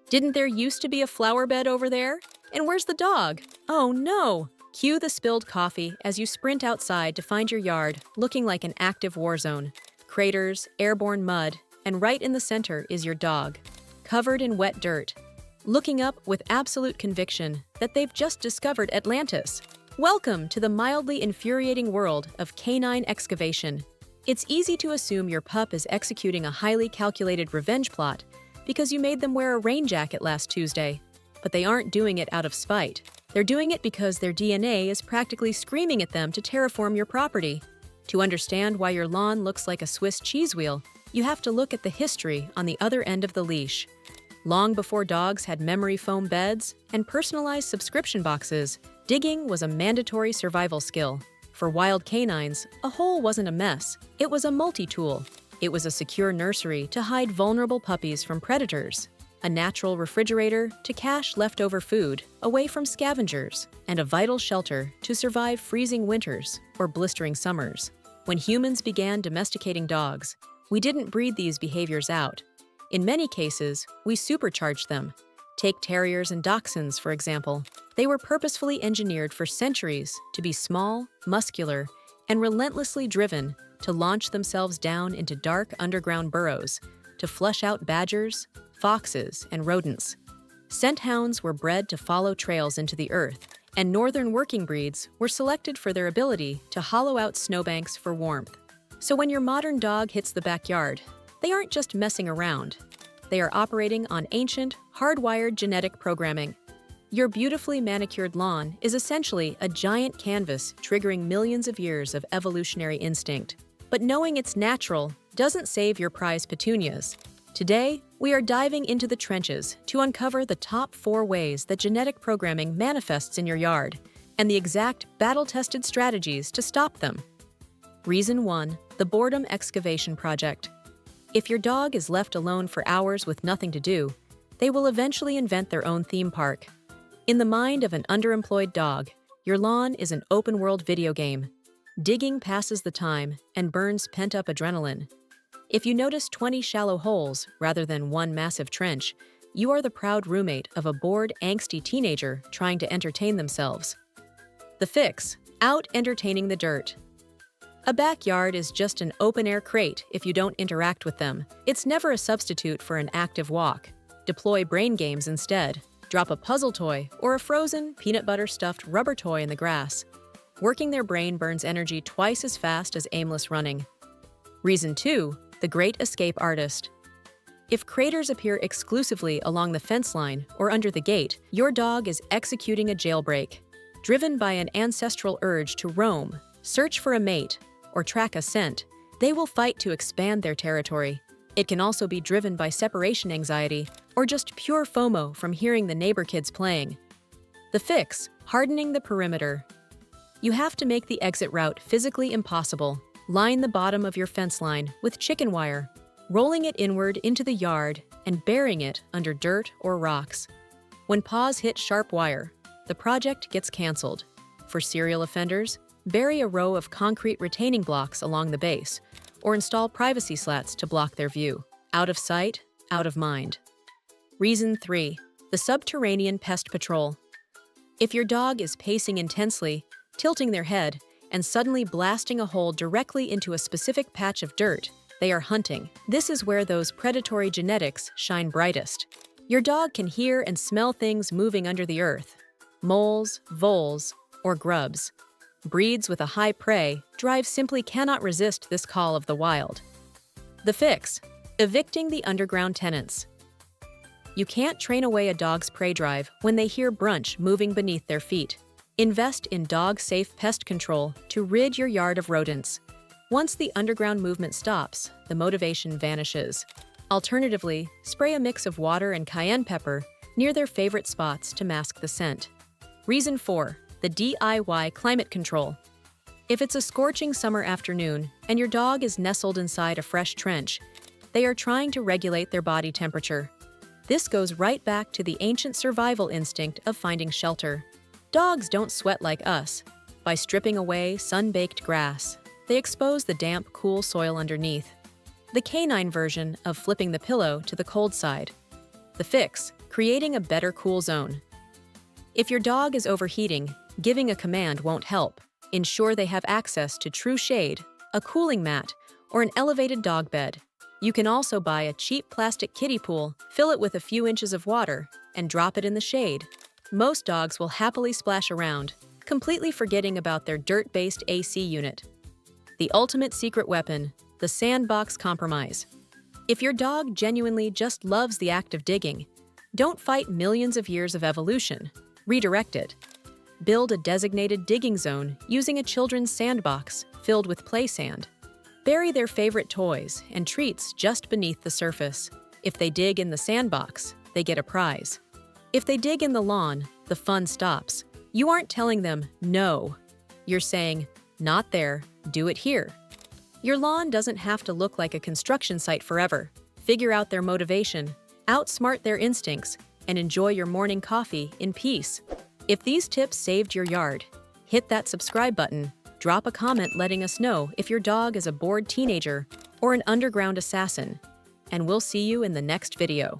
Didn't there used to be a flower bed over there? And where's the dog? Oh no! Cue the spilled coffee as you sprint outside to find your yard looking like an active war zone. Craters, airborne mud, and right in the center is your dog, covered in wet dirt, looking up with absolute conviction that they've just discovered Atlantis. Welcome to the mildly infuriating world of canine excavation. It's easy to assume your pup is executing a highly calculated revenge plot because you made them wear a rain jacket last Tuesday. But they aren't doing it out of spite. They're doing it because their DNA is practically screaming at them to terraform your property. To understand why your lawn looks like a Swiss cheese wheel, you have to look at the history on the other end of the leash. Long before dogs had memory foam beds and personalized subscription boxes, digging was a mandatory survival skill. For wild canines, a hole wasn't a mess, it was a multi-tool. It was a secure nursery to hide vulnerable puppies from predators, a natural refrigerator to cache leftover food away from scavengers, and a vital shelter to survive freezing winters or blistering summers. When humans began domesticating dogs, we didn't breed these behaviors out. In many cases, we supercharged them. Take terriers and dachshunds, for example. They were purposefully engineered for centuries to be small, muscular, and relentlessly driven to launch themselves down into dark underground burrows, to flush out badgers, foxes, and rodents. Scent hounds were bred to follow trails into the earth, and northern working breeds were selected for their ability to hollow out snowbanks for warmth. So when your modern dog hits the backyard, they aren't just messing around. They are operating on ancient, hardwired genetic programming. Your beautifully manicured lawn is essentially a giant canvas triggering millions of years of evolutionary instinct. But knowing it's natural doesn't save your prize petunias. Today, we are diving into the trenches to uncover the top 4 ways that genetic programming manifests in your yard and the exact battle-tested strategies to stop them. Reason 1. The Boredom Excavation Project. If your dog is left alone for hours with nothing to do, they will eventually invent their own theme park. In the mind of an underemployed dog, your lawn is an open-world video game. Digging passes the time and burns pent-up adrenaline. If you notice 20 shallow holes rather than one massive trench, you are the proud roommate of a bored, angsty teenager trying to entertain themselves. The fix: out entertaining the dirt. A backyard is just an open-air crate if you don't interact with them. It's never a substitute for an active walk. Deploy brain games instead. Drop a puzzle toy or a frozen, peanut butter stuffed rubber toy in the grass. Working their brain burns energy twice as fast as aimless running. Reason 2. The Great Escape Artist. If craters appear exclusively along the fence line or under the gate, your dog is executing a jailbreak. Driven by an ancestral urge to roam, search for a mate, or track a scent, they will fight to expand their territory. It can also be driven by separation anxiety or just pure FOMO from hearing the neighbor kids playing. The fix: hardening the perimeter. You have to make the exit route physically impossible. Line the bottom of your fence line with chicken wire, rolling it inward into the yard and burying it under dirt or rocks. When paws hit sharp wire, the project gets canceled. For serial offenders, bury a row of concrete retaining blocks along the base, or install privacy slats to block their view. Out of sight, out of mind. Reason 3. The Subterranean Pest Patrol. If your dog is pacing intensely, tilting their head, and suddenly blasting a hole directly into a specific patch of dirt, they are hunting. This is where those predatory genetics shine brightest. Your dog can hear and smell things moving under the earth. Moles, voles, or grubs. Breeds with a high prey drive simply cannot resist this call of the wild. The fix: evicting the underground tenants. You can't train away a dog's prey drive when they hear brunch moving beneath their feet. Invest in dog-safe pest control to rid your yard of rodents. Once the underground movement stops, the motivation vanishes. Alternatively, spray a mix of water and cayenne pepper near their favorite spots to mask the scent. Reason 4. The DIY climate control. If it's a scorching summer afternoon and your dog is nestled inside a fresh trench, they are trying to regulate their body temperature. This goes right back to the ancient survival instinct of finding shelter. Dogs don't sweat like us. By stripping away sun-baked grass, they expose the damp, cool soil underneath. The canine version of flipping the pillow to the cold side. The fix: creating a better cool zone. If your dog is overheating, giving a command won't help. Ensure they have access to true shade, a cooling mat, or an elevated dog bed. You can also buy a cheap plastic kiddie pool, fill it with a few inches of water, and drop it in the shade. Most dogs will happily splash around, completely forgetting about their dirt-based AC unit. The ultimate secret weapon, the sandbox compromise. If your dog genuinely just loves the act of digging, don't fight millions of years of evolution. Redirect it. Build a designated digging zone using a children's sandbox filled with play sand. Bury their favorite toys and treats just beneath the surface. If they dig in the sandbox, they get a prize. If they dig in the lawn, the fun stops. You aren't telling them, no. You're saying, not there, do it here. Your lawn doesn't have to look like a construction site forever. Figure out their motivation, outsmart their instincts, and enjoy your morning coffee in peace. If these tips saved your yard, hit that subscribe button, drop a comment letting us know if your dog is a bored teenager or an underground assassin, and we'll see you in the next video.